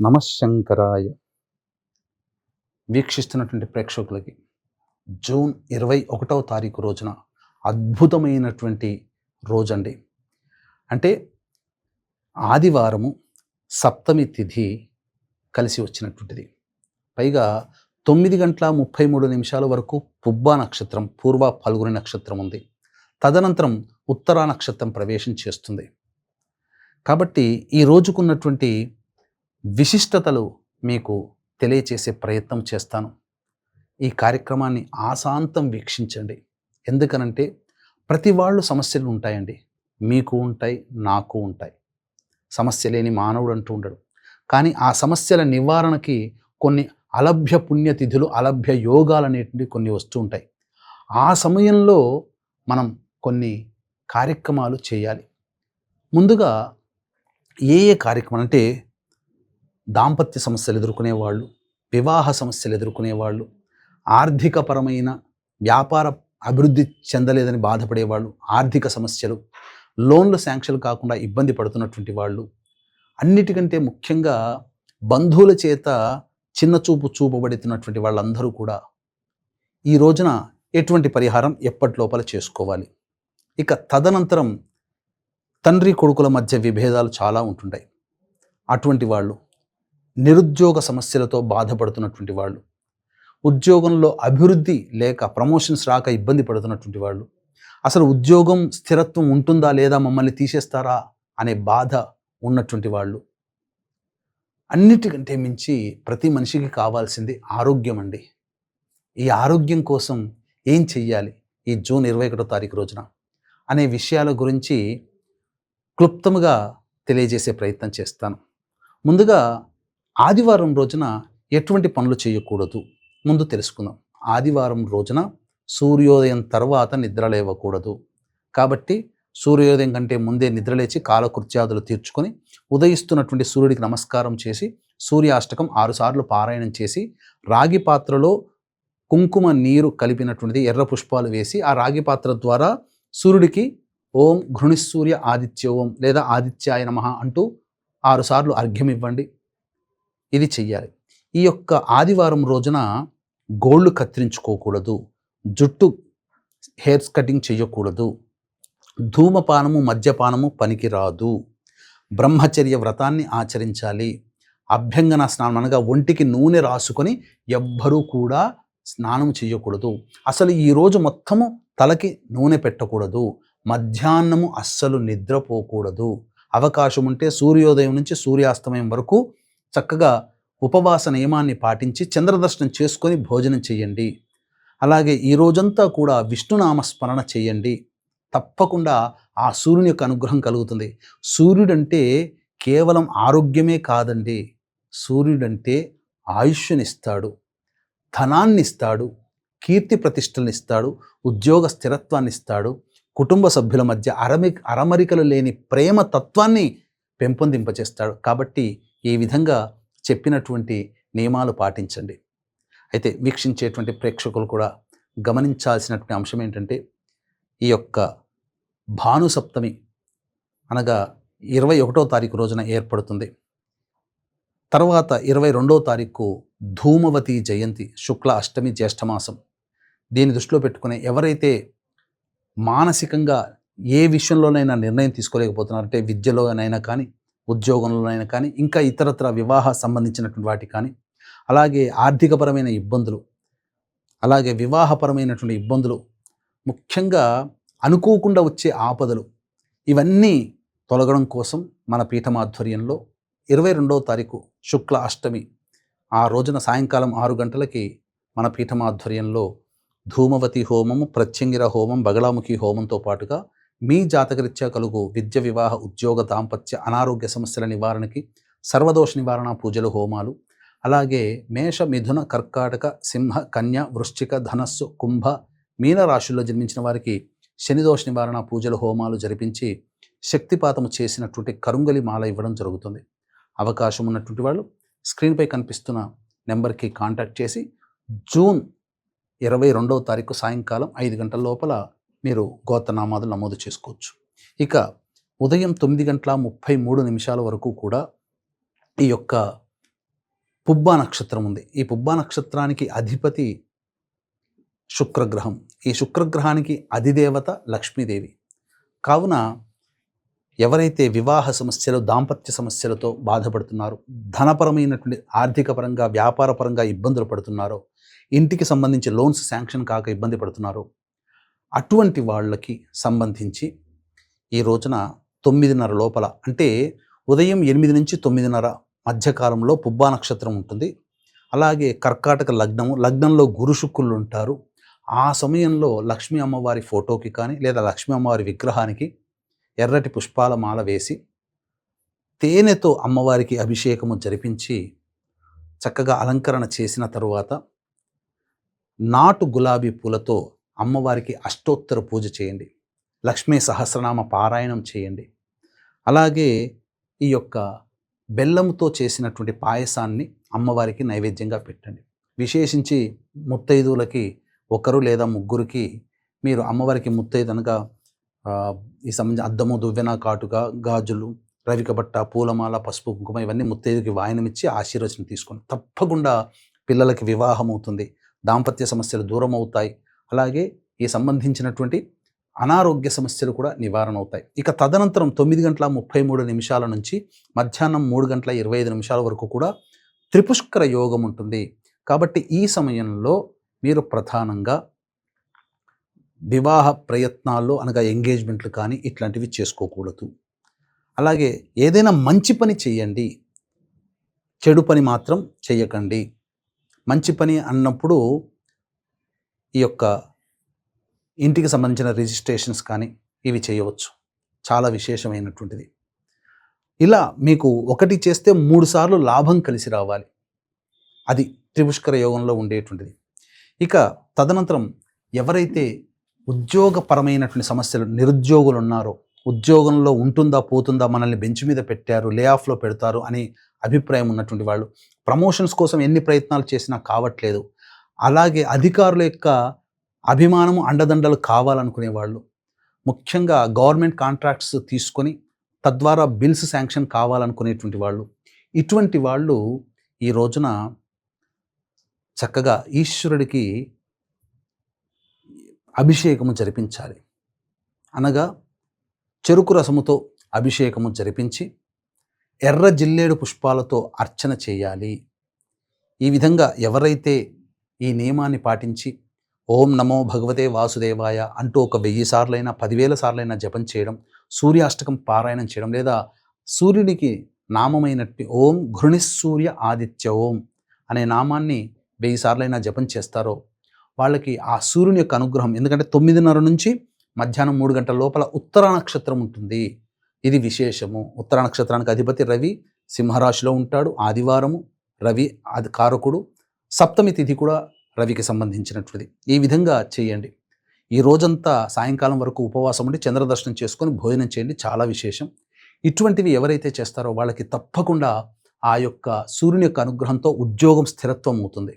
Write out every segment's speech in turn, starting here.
నమశంకరాయ. వీక్షిస్తున్నటువంటి ప్రేక్షకులకి జూన్ 21వ తారీఖు రోజున అద్భుతమైనటువంటి రోజండి. అంటే ఆదివారము సప్తమి తిథి కలిసి వచ్చినటువంటిది. పైగా 9:33 వరకు పుబ్బా నక్షత్రం, పూర్వ ఫల్గుని నక్షత్రం ఉంది. తదనంతరం ఉత్తరా నక్షత్రం ప్రవేశం చేస్తుంది. కాబట్టి ఈ రోజుకున్నటువంటి విశిష్టతలు మీకు తెలియచేసే ప్రయత్నం చేస్తాను. ఈ కార్యక్రమాన్ని ఆశాంతం వీక్షించండి. ఎందుకనంటే ప్రతి వాళ్ళు సమస్యలు ఉంటాయండి. మీకు ఉంటాయి, నాకు ఉంటాయి. సమస్య లేని మానవుడు అంటూ ఉండడు. కానీ ఆ సమస్యల నివారణకి కొన్ని అలభ్య పుణ్యతిథులు, అలభ్య యోగాలు అనేటివి కొన్ని వస్తూ ఉంటాయి. ఆ సమయంలో మనం కొన్ని కార్యక్రమాలు చేయాలి. ముందుగా ఏ కార్యక్రమం అంటే దాంపత్య సమస్యలు ఎదుర్కొనేవాళ్ళు, వివాహ సమస్యలు ఎదుర్కొనేవాళ్ళు, ఆర్థికపరమైన వ్యాపార అభివృద్ధి చెందలేదని బాధపడేవాళ్ళు, ఆర్థిక సమస్యలు, లోన్లు శాంక్షన్ కాకుండా ఇబ్బంది పడుతున్నటువంటి వాళ్ళు, అన్నిటికంటే ముఖ్యంగా బంధువుల చేత చిన్నచూపు చూపబడుతున్నటువంటి వాళ్ళందరూ కూడా ఈ రోజున ఎటువంటి పరిహారం ఎప్పటి లోపల చేసుకోవాలి. ఇక తదనంతరం తండ్రి కొడుకుల మధ్య విభేదాలు చాలా ఉంటుంటాయి. అటువంటి వాళ్ళు, నిరుద్యోగ సమస్యలతో బాధపడుతున్నటువంటి వాళ్ళు, ఉద్యోగంలో అభివృద్ధి లేక ప్రమోషన్స్ రాక ఇబ్బంది పడుతున్నటువంటి వాళ్ళు, అసలు ఉద్యోగం స్థిరత్వం ఉంటుందా లేదా, మమ్మల్ని తీసేస్తారా అనే బాధ ఉన్నటువంటి వాళ్ళు, అన్నిటికంటే మించి ప్రతి మనిషికి కావాల్సింది ఆరోగ్యం అండి. ఈ ఆరోగ్యం కోసం ఏం చెయ్యాలి ఈ జూన్ 21వ తారీఖు రోజున అనే విషయాల గురించి క్లుప్తంగా తెలియజేసే ప్రయత్నం చేస్తాను. ముందుగా ఆదివారం రోజున ఎటువంటి పనులు చేయకూడదు ముందు తెలుసుకుందాం. ఆదివారం రోజున సూర్యోదయం తర్వాత నిద్ర లేవకూడదు. కాబట్టి సూర్యోదయం కంటే ముందే నిద్రలేచి కాలకృత్యాదులు తీర్చుకొని ఉదయిస్తున్నటువంటి సూర్యుడికి నమస్కారం చేసి సూర్యాష్టకం 6 సార్లు పారాయణం చేసి రాగి పాత్రలో కుంకుమ నీరు కలిపినటువంటిది ఎర్ర పుష్పాలు వేసి ఆ రాగి పాత్ర ద్వారా సూర్యుడికి ఓం ఘృణిసూర్య ఆదిత్య ఓం లేదా ఆదిత్యాయ నమః అంటూ 6 సార్లు అర్ఘ్యం ఇవ్వండి. ఇది చెయ్యాలి. ఈ యొక్క ఆదివారం రోజున గోళ్ళు కత్తిరించుకోకూడదు, జుట్టు హెయిర్స్ కటింగ్ చేయకూడదు, ధూమపానము మద్యపానము పనికిరాదు, బ్రహ్మచర్య వ్రతాన్ని ఆచరించాలి. అభ్యంగన స్నానం అనగా ఒంటికి నూనె రాసుకొని ఎవ్వరూ కూడా స్నానం చేయకూడదు. అసలు ఈరోజు మొత్తము తలకి నూనె పెట్టకూడదు. మధ్యాహ్నము అస్సలు నిద్రపోకూడదు. అవకాశం ఉంటే సూర్యోదయం నుంచి సూర్యాస్తమయం వరకు చక్కగా ఉపవాస నియమాన్ని పాటించి చంద్రదర్శనం చేసుకొని భోజనం చేయండి. అలాగే ఈ రోజంతా కూడా విష్ణునామస్మరణ చేయండి. తప్పకుండా ఆ సూర్యుని యొక్క అనుగ్రహం కలుగుతుంది. సూర్యుడంటే కేవలం ఆరోగ్యమే కాదండి. సూర్యుడంటే ఆయుష్నిస్తాడు, ధనాన్ని ఇస్తాడు, కీర్తి ప్రతిష్టలను ఇస్తాడు, ఉద్యోగ స్థిరత్వాన్ని ఇస్తాడు, కుటుంబ సభ్యుల మధ్య అరమరికలు లేని ప్రేమ తత్వాన్ని పెంపొందింపచేస్తాడు. కాబట్టి ఈ విధంగా చెప్పినటువంటి నియమాలు పాటించండి. అయితే వీక్షించేటువంటి ప్రేక్షకులు కూడా గమనించాల్సినటువంటి అంశం ఏంటంటే ఈ యొక్క భానుసప్తమి అనగా 21వ తారీఖు రోజున ఏర్పడుతుంది. తర్వాత 22వ తారీఖు ధూమవతి జయంతి, శుక్ల అష్టమి, జ్యేష్ఠమాసం. దీన్ని దృష్టిలో పెట్టుకుని ఎవరైతే మానసికంగా ఏ విషయంలోనైనా నిర్ణయం తీసుకోలేకపోతున్నారంటే విద్యలోనైనా కానీ, ఉద్యోగంలోనైనా కానీ, ఇంకా ఇతరత్ర వివాహ సంబంధించినటువంటి వాటి కానీ, అలాగే ఆర్థికపరమైన ఇబ్బందులు, అలాగే వివాహపరమైనటువంటి ఇబ్బందులు, ముఖ్యంగా అనుకోకుండా వచ్చే ఆపదలు, ఇవన్నీ తొలగడం కోసం మన పీఠమాధ్వర్యంలో 22వ తారీఖు శుక్ల అష్టమి ఆ రోజున సాయంకాలం 6 గంటలకి మన పీఠమాధ్వర్యంలో ధూమవతి హోమము, ప్రత్యంగిర హోమం, బగళాముఖి హోమంతో పాటుగా మీ జాతకరీత్యా కలుగు విద్య, వివాహ, ఉద్యోగ, దాంపత్య, అనారోగ్య సమస్యల నివారణకి సర్వదోష నివారణ పూజలు, హోమాలు, అలాగే మేష, మిథున, కర్కాటక, సింహ, కన్య, వృశ్చిక, ధనస్సు, కుంభ, మీన రాశుల్లో జన్మించిన వారికి శనిదోష నివారణ పూజలు, హోమాలు జరిపించి శక్తిపాతము చేసినటువంటి కరుంగలి మాల ఇవ్వడం జరుగుతుంది. అవకాశం ఉన్నటువంటి వాళ్ళు స్క్రీన్పై కనిపిస్తున్న నెంబర్కి కాంటాక్ట్ చేసి జూన్ 22వ తారీఖు సాయంకాలం 5 గంటల లోపల మీరు గోత్రనామాదులు నమోదు చేసుకోవచ్చు. ఇక ఉదయం 9:33 వరకు కూడా ఈ యొక్క పుబ్బా నక్షత్రం ఉంది. ఈ పుబ్బా నక్షత్రానికి అధిపతి శుక్రగ్రహం. ఈ శుక్రగ్రహానికి అధిదేవత లక్ష్మీదేవి. కావున ఎవరైతే వివాహ సమస్యలు, దాంపత్య సమస్యలతో బాధపడుతున్నారో, ధనపరమైనటువంటి ఆర్థిక పరంగా, వ్యాపార పరంగా ఇబ్బందులు పడుతున్నారో, ఇంటికి సంబంధించి లోన్స్ శాంక్షన్ కాక ఇబ్బంది పడుతున్నారో, అటువంటి వాళ్ళకి సంబంధించి ఈ రోజున 9:30 లోపల, అంటే ఉదయం 8 నుంచి 9:30 మధ్యకాలంలో పుబ్బా నక్షత్రం ఉంటుంది. అలాగే కర్కాటక లగ్నము, లగ్నంలో గురు శుక్రులు ఉంటారు. ఆ సమయంలో లక్ష్మీ అమ్మవారి ఫోటోకి కానీ లేదా లక్ష్మీ అమ్మవారి విగ్రహానికి ఎర్రటి పుష్పాల మాల వేసి తేనెతో అమ్మవారికి అభిషేకము జరిపించి చక్కగా అలంకరణ చేసిన తరువాత నాటు గులాబీ పూలతో అమ్మవారికి అష్టోత్తర పూజ చేయండి. లక్ష్మీ సహస్రనామ పారాయణం చేయండి. అలాగే ఈ యొక్క బెల్లంతో చేసినటువంటి పాయసాన్ని అమ్మవారికి నైవేద్యంగా పెట్టండి. విశేషించి ముత్తైదువులకి ఒకరు లేదా ముగ్గురికి మీరు అమ్మవారికి ముత్తైదనగా ఈ సంబంధించిన అద్దము, దువ్వెన, కాటుక, గాజులు, రవిక బట్ట, పూలమాల, పసుపు, కుంకుమ ఇవన్నీ ముత్తైదుకి వాయనమిచ్చి ఆశీర్వచనం తీసుకోండి. తప్పకుండా పిల్లలకి వివాహం అవుతుంది, దాంపత్య సమస్యలు దూరం అవుతాయి. అలాగే ఈ సంబంధించినటువంటి అనారోగ్య సమస్యలు కూడా నివారణ అవుతాయి. ఇక తదనంతరం 9:33 నుంచి మధ్యాహ్నం 3:25 వరకు కూడా త్రిపుష్కర యోగం ఉంటుంది. కాబట్టి ఈ సమయంలో మీరు ప్రధానంగా వివాహ ప్రయత్నాల్లో అనగా ఎంగేజ్మెంట్లు కానీ ఇట్లాంటివి చేసుకోకూడదు. అలాగే ఏదైనా మంచి పని చేయండి, చెడు పని మాత్రం చేయకండి. మంచి పని అన్నప్పుడు ఈ యొక్క ఇంటికి సంబంధించిన రిజిస్ట్రేషన్స్ కానీ ఇవి చేయవచ్చు. చాలా విశేషమైనటువంటిది. ఇలా మీకు ఒకటి చేస్తే 3 సార్లు లాభం కలిసి రావాలి. అది త్రిపుష్కర యోగంలో ఉండేటువంటిది. ఇక తదనంతరం ఎవరైతే ఉద్యోగపరమైనటువంటి సమస్యలు, నిరుద్యోగులు ఉన్నారో, ఉద్యోగంలో ఉంటుందా పోతుందా, మనల్ని బెంచ్ మీద పెట్టారు, లే ఆఫ్లో పెడతారు అని అభిప్రాయం ఉన్నటువంటి వాళ్ళు, ప్రమోషన్స్ కోసం ఎన్ని ప్రయత్నాలు చేసినా కావట్లేదు, అలాగే అధికారుల యొక్క అభిమానము, అండదండలు కావాలనుకునే వాళ్ళు, ముఖ్యంగా గవర్నమెంట్ కాంట్రాక్ట్స్ తీసుకొని తద్వారా బిల్స్ శాంక్షన్ కావాలనుకునేటువంటి వాళ్ళు, ఇటువంటి వాళ్ళు ఈ రోజున చక్కగా ఈశ్వరుడికి అభిషేకము జరిపించాలి. అనగా చెరుకు రసముతో అభిషేకము జరిపించి ఎర్ర జిల్లేడు పుష్పాలతో అర్చన చేయాలి. ఈ విధంగా ఎవరైతే ఈ నియమాన్ని పాటించి ఓం నమో భగవతే వాసుదేవాయ అంటూ ఒక 1000 సార్లైనా 10,000 సార్లైనా జపం చేయడం, సూర్యాష్టకం పారాయణం చేయడం, లేదా సూర్యునికి నామమైనట్టు ఓం ఘృణిసూర్య ఆదిత్య ఓం అనే నామాన్ని 1000 సార్లైనా జపం చేస్తారో వాళ్ళకి ఆ సూర్యుని యొక్క అనుగ్రహం, ఎందుకంటే 9:30 నుంచి మధ్యాహ్నం 3 గంటల లోపల ఉత్తర నక్షత్రం ఉంటుంది. ఇది విశేషము. ఉత్తర నక్షత్రానికి అధిపతి రవి సింహరాశిలో ఉంటాడు. ఆదివారము రవి అది కారకుడు. సప్తమి తిథి కూడా రవికి సంబంధించినటువంటిది. ఈ విధంగా చేయండి. ఈ రోజంతా సాయంకాలం వరకు ఉపవాసం ఉండి చంద్రదర్శనం చేసుకొని భోజనం చేయండి. చాలా విశేషం. ఇటువంటివి ఎవరైతే చేస్తారో వాళ్ళకి తప్పకుండా ఆ యొక్క సూర్యుని యొక్క అనుగ్రహంతో ఉద్యోగం స్థిరత్వం అవుతుంది,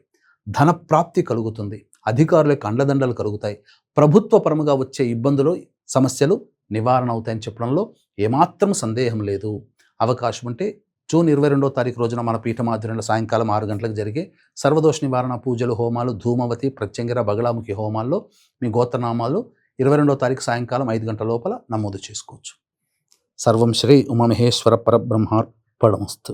ధనప్రాప్తి కలుగుతుంది, అధికారుల యొక్క అండదండలు కలుగుతాయి, ప్రభుత్వ పరముగా వచ్చే ఇబ్బందులు, సమస్యలు నివారణ అవుతాయని చెప్పడంలో ఏమాత్రం సందేహం లేదు. అవకాశం ఉంటే జూన్ 22వ తారీఖు రోజున మన పీఠం ఆధ్వర్యంలో సాయంకాలం 6 గంటలకు జరిగే సర్వదోష నివారణ పూజలు, హోమాలు, ధూమవతి, ప్రత్యంగిర, బగళాముఖి హోమాల్లో మీ గోత్రనామాలు 22వ తారీఖు సాయంకాలం 5 గంటల లోపల నమోదు చేసుకోవచ్చు. సర్వం శ్రీ ఉమామహేశ్వర పరబ్రహ్మార్పణమస్తు.